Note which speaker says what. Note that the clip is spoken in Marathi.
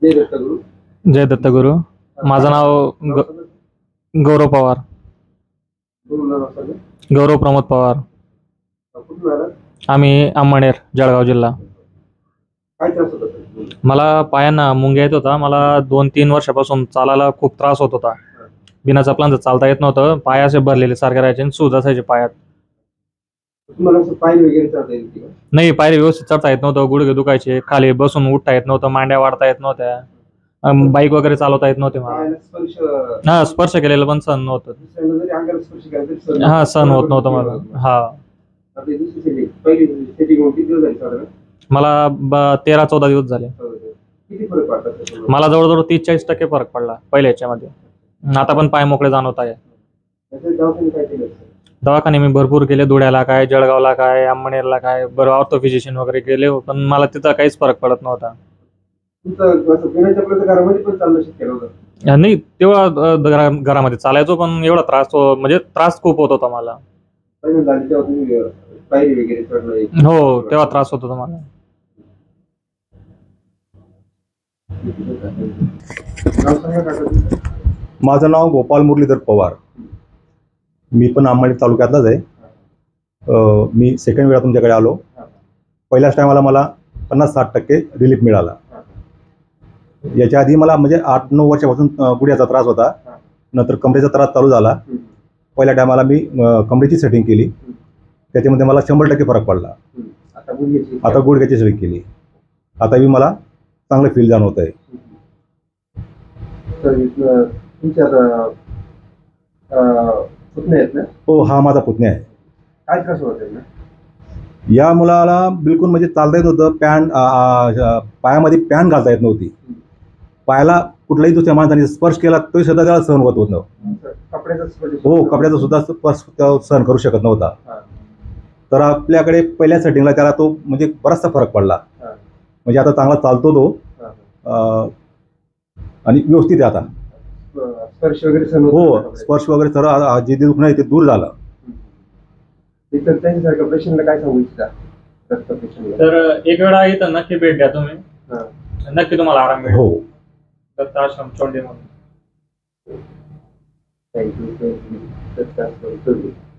Speaker 1: जय दत्तगुरु.
Speaker 2: जय दत्तगुरु. माझं नाव गौरव पवार. गौरव प्रमोद पवार.
Speaker 1: कुठून आला?
Speaker 2: आम्ही अंमळनेर, जळगाव जिल्हा.
Speaker 1: काय त्रास होता तुला?
Speaker 2: मला पायांना मुंग्या येत होता. मला 2-3 वर्षापासून चालायला खूप त्रास होत होता. बिना चपलांचं चालता येत नव्हतं. पाय असे भरलेले सारखे राहायचे आणि सूज असायचे पायात.
Speaker 1: तुम्हाला असं पाय वगैरे चढता येईल का?
Speaker 2: नाही, पायरी व्यवस्थित चढता येत नव्हतं. गुडघे दुखायचे, खाली बसून उठता येत नव्हतं, मांड्या वाढता येत नव्हत्या, बाईक वगैरे चालवता येत नव्हते मला.
Speaker 1: पायाला स्पर्श
Speaker 2: हा, स्पर्श केलेलं पण सहन नव्हतं.
Speaker 1: दुसऱ्यांना जरी अंगाला स्पर्श केला तरी सहन
Speaker 2: हा, सहन होत नव्हतं मला. हा,
Speaker 1: आता ही दुसरी सेटिंग, पहिली सेटिंग होऊन किती दिवस झाले साधारण?
Speaker 2: मला 13-14 दिवस झाले.
Speaker 1: किती फरक पडला त्याच्यामध्ये?
Speaker 2: मला जवळजवळ 30-40% फरक पडला पहिल्या ह्याच्यामध्ये. आता पण पाय मोकळे जाणवत आहे.
Speaker 1: त्याच्या दवाखान्यात काय केलं?
Speaker 2: दवाखाने मी भरपूर केले. धुळ्याला काय, जळगावला काय, अंमळनेरला काय, बरं ऑर्थो फिजिशियन वगैरे केले, पण मला तिथं काहीच फरक पडत नव्हता.
Speaker 1: तुमचं असं बिना चपलाचं घरामध्ये पण चालणं शक्य नव्हतं?
Speaker 2: नाही, तेव्हा घरामध्ये चालायचो, पण एवढा त्रास म्हणजे त्रास खूप होत होता मला.
Speaker 1: पहिल्यांदा आली तेव्हा तुम्ही पायरी वगैरे चढणं?
Speaker 2: हो, तेव्हा त्रास होत होता मला.
Speaker 1: नाव सांगा काका तुमचं.
Speaker 3: माझं नाव गोपाल मुरलीधर पवार. मी पण अंमळनेर तालुक्यातलाच आहे. मी सेकंड वेळा तुमच्याकडे आलो. पहिल्याच टायमाला मला 50-60% रिलीफ मिळाला. याच्या आधी मला म्हणजे 8-9 वर्षापासून गुडघ्याचा त्रास होता. नंतर कमरेचा त्रास चालू झाला. पहिल्या टायमाला मी कमरेची सेटिंग केली, त्याच्यामध्ये मला 100% फरक पडला. आता गुडघ्याची सेटिंग केली. आता मी मला चांगलं फील जाणवत आहे.
Speaker 1: तुमच्या पुतणे आहेत ना?
Speaker 3: हो, हा माझा पुतण्या आहे.
Speaker 1: काय त्रास होत आहे ना?
Speaker 3: या मुलाला बिलकुल म्हणजे चालता येत नव्हतं. पायामध्ये पॅन घालता येत नव्हती. पायाला कुठल्याही दुसऱ्या माणसाने स्पर्श केला तरी सुद्धा त्याला सहन होत नव्हतं.
Speaker 1: कपड्याचा स्पर्श?
Speaker 3: हो, कपड्याचा सुद्धा स्पर्श सहन करू शकत नव्हता. तर आपल्याकडे पहिल्या सेटिंगला त्याला तो म्हणजे बराचसा फरक पडला. म्हणजे आता चांगला चालतो तो आणि व्यवस्थित आहे आता.
Speaker 1: स्पर्श वगैरे सहन होत?
Speaker 3: हो, स्पर्श वगैरे सर्व जे दुखणं आहे ते दूर झालं.
Speaker 1: इतर त्यांच्यासारख्या पेशंटला काय सांगू इच्छिता? रक्त पेशंटला
Speaker 2: तर एक वेळा इथं नक्की भेट द्या तुम्ही. नक्की तुम्हाला आराम मिळेल.
Speaker 3: हो.
Speaker 2: दत्त आश्रम चोंडीमध्ये.
Speaker 1: थँक्यू.